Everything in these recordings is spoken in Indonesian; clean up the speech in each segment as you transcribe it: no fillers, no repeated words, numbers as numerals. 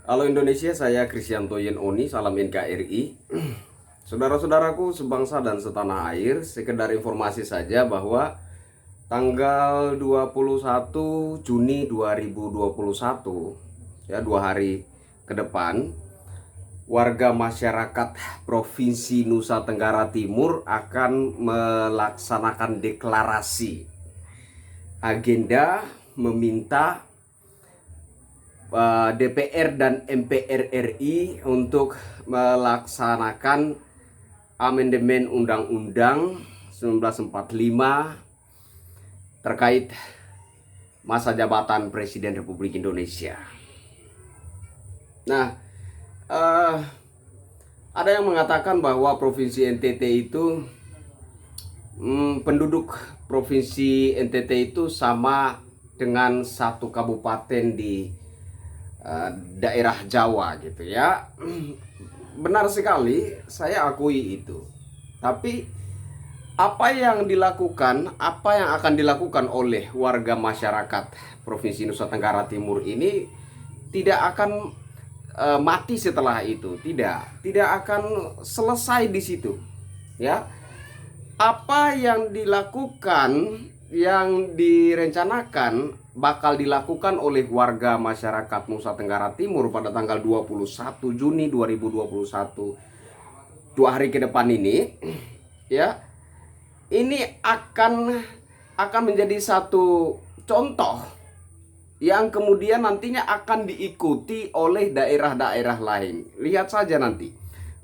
Halo Indonesia, saya Krisyanto Yen Oni, salam NKRI. Saudara-saudaraku sebangsa dan setanah air, sekedar informasi saja bahwa tanggal 21 Juni 2021, ya 2 hari ke depan, warga masyarakat Provinsi Nusa Tenggara Timur akan melaksanakan deklarasi. Agenda meminta DPR dan MPR RI untuk melaksanakan amandemen Undang-Undang 1945 terkait masa jabatan Presiden Republik Indonesia. Nah, ada yang mengatakan bahwa Provinsi NTT itu penduduk Provinsi NTT itu sama dengan satu kabupaten di daerah Jawa gitu ya. Benar sekali, saya akui itu. Tapi apa yang akan dilakukan oleh warga masyarakat Provinsi Nusa Tenggara Timur ini tidak akan mati setelah itu, tidak akan selesai di situ, ya. Apa yang dilakukan, yang direncanakan bakal dilakukan oleh warga masyarakat Nusa Tenggara Timur pada tanggal 21 Juni 2021, 2 hari ke depan ini, ya, ini akan menjadi satu contoh yang kemudian nantinya akan diikuti oleh daerah-daerah lain. Lihat saja nanti,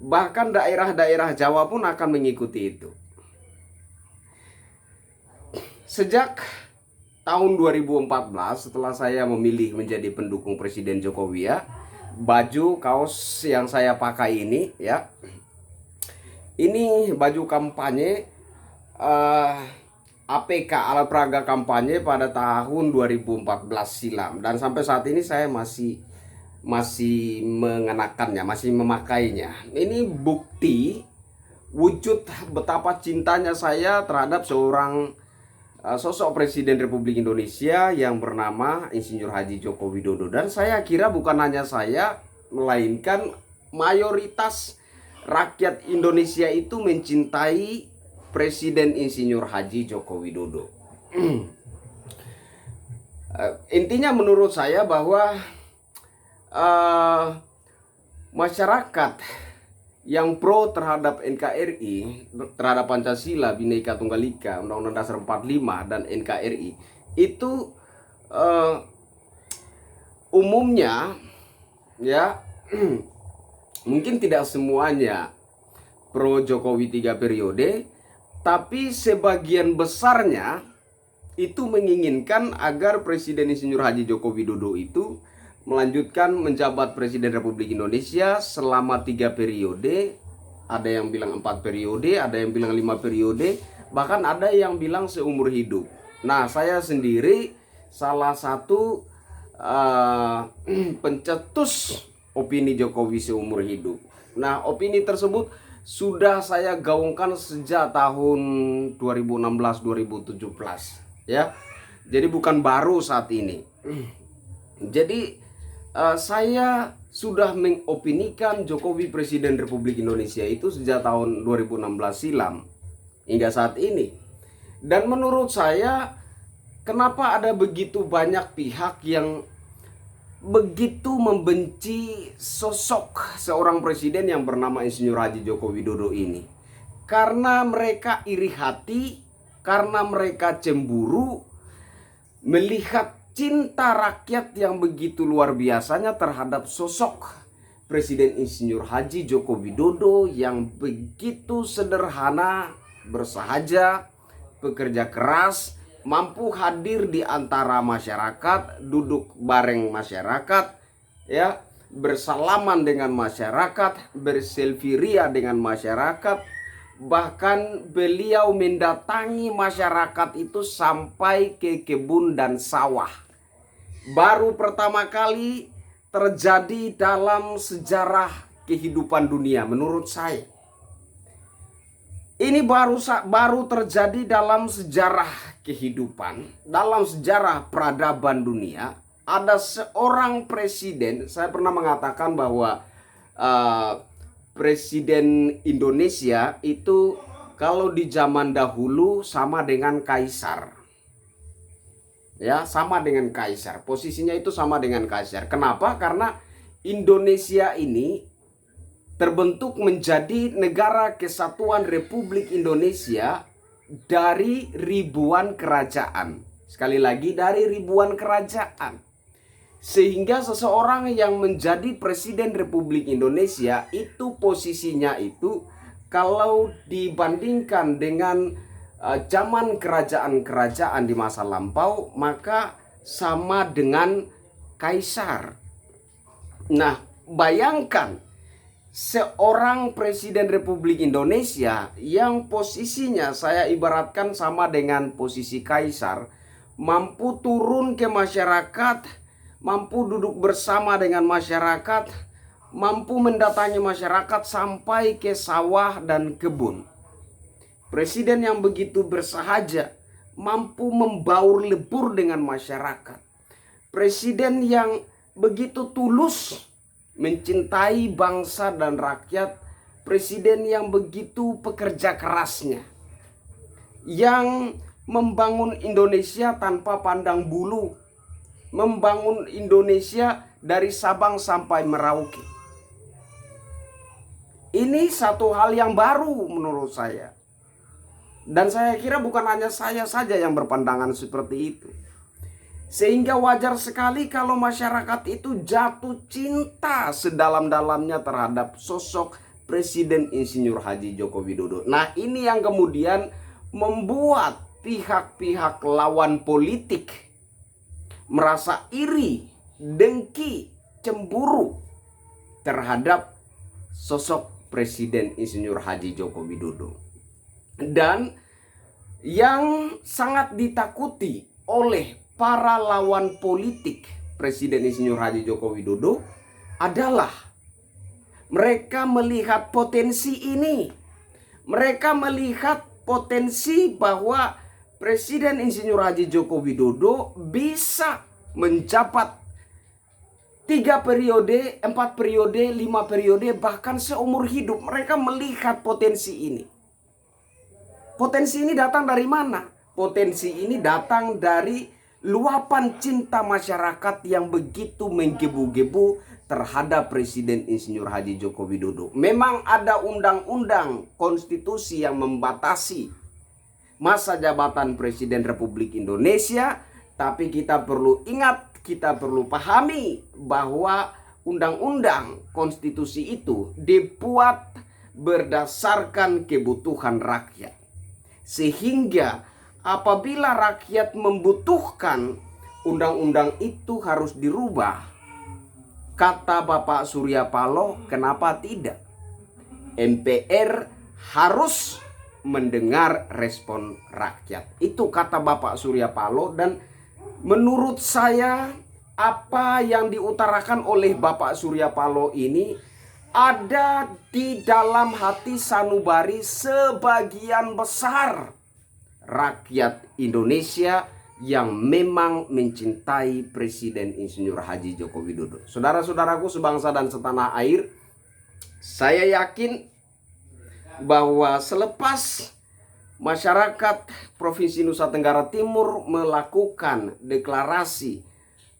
bahkan daerah-daerah Jawa pun akan mengikuti itu. Sejak tahun 2014, setelah saya memilih menjadi pendukung Presiden Jokowi, ya, baju kaos yang saya pakai ini, ya, ini baju kampanye APK, alat peraga kampanye pada tahun 2014 silam, dan sampai saat ini saya masih mengenakannya, masih memakainya. Ini bukti wujud betapa cintanya saya terhadap seorang sosok Presiden Republik Indonesia yang bernama Insinyur Haji Joko Widodo. Dan saya kira bukan hanya saya, melainkan mayoritas rakyat Indonesia itu mencintai Presiden Insinyur Haji Joko Widodo. Intinya menurut saya bahwa masyarakat yang pro terhadap NKRI, terhadap Pancasila, Bhinneka Tunggal Ika, Undang-Undang Dasar 45 dan NKRI itu umumnya, ya, mungkin tidak semuanya pro Jokowi 3 periode, tapi sebagian besarnya itu menginginkan agar Presiden Insinyur Haji Joko Widodo itu melanjutkan menjabat Presiden Republik Indonesia selama 3 periode. Ada yang bilang 4 periode, ada yang bilang 5 periode, bahkan ada yang bilang seumur hidup. Nah, saya sendiri salah satu pencetus opini Jokowi seumur hidup. Nah, opini tersebut sudah saya gaungkan sejak tahun 2016-2017, ya. Jadi bukan baru saat ini. Jadi saya sudah mengopinikan Jokowi Presiden Republik Indonesia itu sejak tahun 2016 silam hingga saat ini. Dan menurut saya, kenapa ada begitu banyak pihak yang begitu membenci sosok seorang presiden yang bernama Insinyur Haji Joko Widodo ini? Karena mereka iri hati, karena mereka cemburu melihat cinta rakyat yang begitu luar biasanya terhadap sosok Presiden Insinyur Haji Joko Widodo yang begitu sederhana, bersahaja, bekerja keras, mampu hadir di antara masyarakat, duduk bareng masyarakat, ya, bersalaman dengan masyarakat, berselfie ria dengan masyarakat. Bahkan beliau mendatangi masyarakat itu sampai ke kebun dan sawah. Baru pertama kali terjadi dalam sejarah kehidupan dunia menurut saya. Ini baru terjadi dalam sejarah kehidupan, dalam sejarah peradaban dunia, ada seorang presiden, saya pernah mengatakan bahwa presiden Indonesia itu kalau di zaman dahulu sama dengan kaisar. Ya, sama dengan kaisar. Posisinya itu sama dengan kaisar. Kenapa? Karena Indonesia ini terbentuk menjadi negara kesatuan Republik Indonesia dari ribuan kerajaan. Sekali lagi, dari ribuan kerajaan. Sehingga seseorang yang menjadi presiden Republik Indonesia itu posisinya itu kalau dibandingkan dengan zaman kerajaan-kerajaan di masa lampau, maka sama dengan kaisar. Nah, bayangkan seorang presiden Republik Indonesia yang posisinya saya ibaratkan sama dengan posisi kaisar, mampu turun ke masyarakat, mampu duduk bersama dengan masyarakat, mampu mendatangi masyarakat sampai ke sawah dan kebun. Presiden yang begitu bersahaja, mampu membaur lebur dengan masyarakat. Presiden yang begitu tulus mencintai bangsa dan rakyat. Presiden yang begitu pekerja kerasnya, yang membangun Indonesia tanpa pandang bulu, membangun Indonesia dari Sabang sampai Merauke. Ini satu hal yang baru menurut saya. Dan saya kira bukan hanya saya saja yang berpandangan seperti itu. Sehingga wajar sekali kalau masyarakat itu jatuh cinta sedalam-dalamnya terhadap sosok Presiden Insinyur Haji Joko Widodo. Nah, ini yang kemudian membuat pihak-pihak lawan politik merasa iri, dengki, cemburu terhadap sosok Presiden Insinyur Haji Joko Widodo. Dan yang sangat ditakuti oleh para lawan politik Presiden Insinyur Haji Joko Widodo adalah mereka melihat potensi ini. Mereka melihat potensi bahwa Presiden Insinyur Haji Joko Widodo bisa menjabat 3 periode, 4 periode, 5 periode, bahkan seumur hidup. Mereka melihat potensi ini. Potensi ini datang dari mana? Potensi ini datang dari luapan cinta masyarakat yang begitu menggebu-gebu terhadap Presiden Insinyur Haji Joko Widodo. Memang ada undang-undang konstitusi yang membatasi masa jabatan Presiden Republik Indonesia, tapi kita perlu ingat, kita perlu pahami bahwa undang-undang konstitusi itu dibuat berdasarkan kebutuhan rakyat. Sehingga apabila rakyat membutuhkan, undang-undang itu harus dirubah. Kata Bapak Surya Paloh, kenapa tidak? MPR harus mendengar respon rakyat. Itu kata Bapak Surya Paloh, dan menurut saya apa yang diutarakan oleh Bapak Surya Paloh ini ada di dalam hati sanubari sebagian besar rakyat Indonesia yang memang mencintai Presiden Insinyur Haji Joko Widodo. Saudara-saudaraku sebangsa dan setanah air, saya yakin bahwa selepas masyarakat Provinsi Nusa Tenggara Timur melakukan deklarasi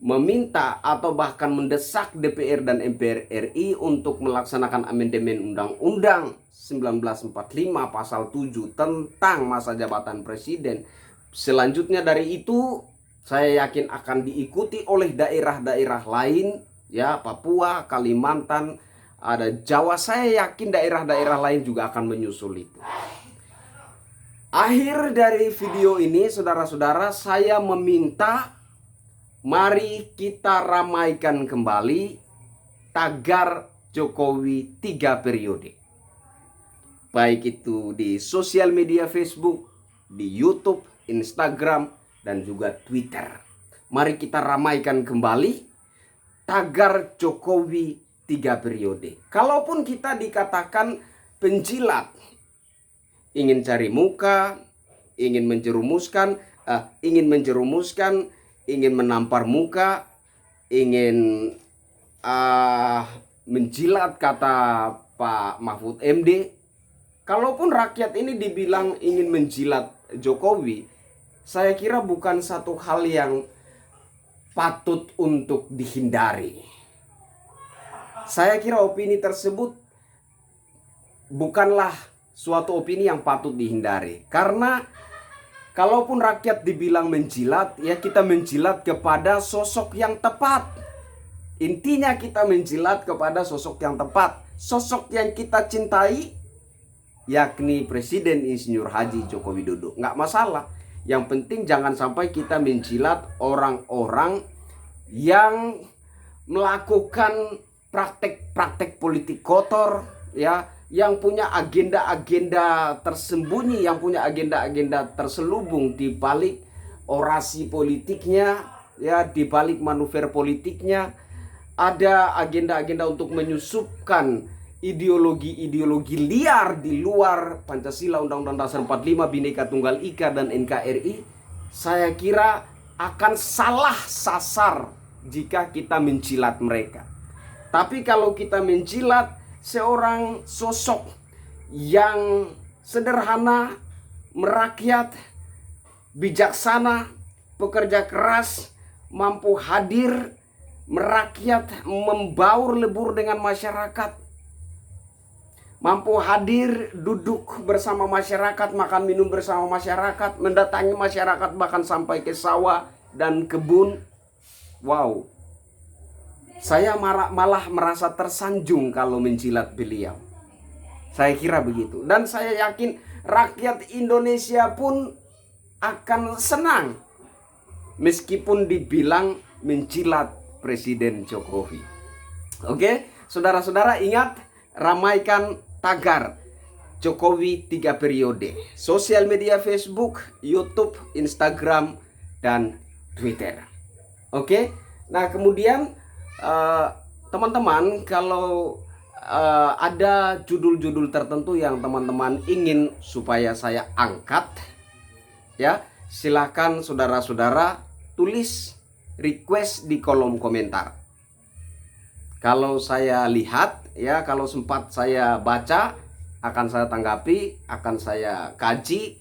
meminta atau bahkan mendesak DPR dan MPR RI untuk melaksanakan amandemen Undang-Undang 1945 pasal 7 tentang masa jabatan presiden. Selanjutnya dari itu saya yakin akan diikuti oleh daerah-daerah lain, ya, Papua, Kalimantan, ada Jawa. Saya yakin daerah-daerah lain juga akan menyusul itu. Akhir dari video ini, saudara-saudara, saya meminta mari kita ramaikan kembali tagar Jokowi 3 periode. Baik itu di sosial media Facebook, di YouTube, Instagram, dan juga Twitter. Mari kita ramaikan kembali tagar Jokowi 3 periode. Kalaupun kita dikatakan penjilat, ingin cari muka, ingin menjerumuskan, ingin menampar muka, ingin menjilat kata Pak Mahfud MD. Kalaupun rakyat ini dibilang ingin menjilat Jokowi, saya kira bukan satu hal yang patut untuk dihindari. Saya kira opini tersebut bukanlah suatu opini yang patut dihindari. Karena kalaupun rakyat dibilang menjilat, ya kita menjilat kepada sosok yang tepat. Intinya kita menjilat kepada sosok yang tepat. Sosok yang kita cintai, yakni Presiden Insinyur Haji Joko Widodo. Nggak masalah. Yang penting jangan sampai kita menjilat orang-orang yang melakukan praktek-praktek politik kotor, ya, yang punya agenda-agenda tersembunyi, yang punya agenda-agenda terselubung di balik orasi politiknya, ya, di balik manuver politiknya. Ada agenda-agenda untuk menyusupkan ideologi-ideologi liar di luar Pancasila, Undang-Undang Dasar 45, Bhinneka Tunggal Ika, dan NKRI. Saya kira akan salah sasar jika kita menjilat mereka. Tapi kalau kita menjilat seorang sosok yang sederhana, merakyat, bijaksana, pekerja keras, mampu hadir, merakyat, membaur lebur dengan masyarakat, mampu hadir, duduk bersama masyarakat, makan minum bersama masyarakat, mendatangi masyarakat bahkan sampai ke sawah dan kebun. Wow, saya malah merasa tersanjung kalau menjilat beliau. Saya kira begitu. Dan saya yakin rakyat Indonesia pun akan senang meskipun dibilang menjilat Presiden Jokowi. Oke, saudara-saudara, ingat, ramaikan tagar Jokowi 3 periode. Sosial media Facebook, YouTube, Instagram, dan Twitter. Oke, nah kemudian teman-teman, kalau ada judul-judul tertentu yang teman-teman ingin supaya saya angkat, ya, silakan saudara-saudara tulis request di kolom komentar. Kalau saya lihat, ya, kalau sempat saya baca, akan saya tanggapi, akan saya kaji,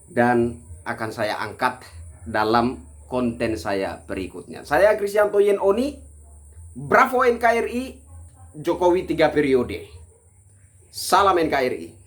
dan akan saya angkat dalam konten saya berikutnya. Saya Kristianto Yen Oni, Bravo NKRI, Jokowi 3 periode. Salam NKRI.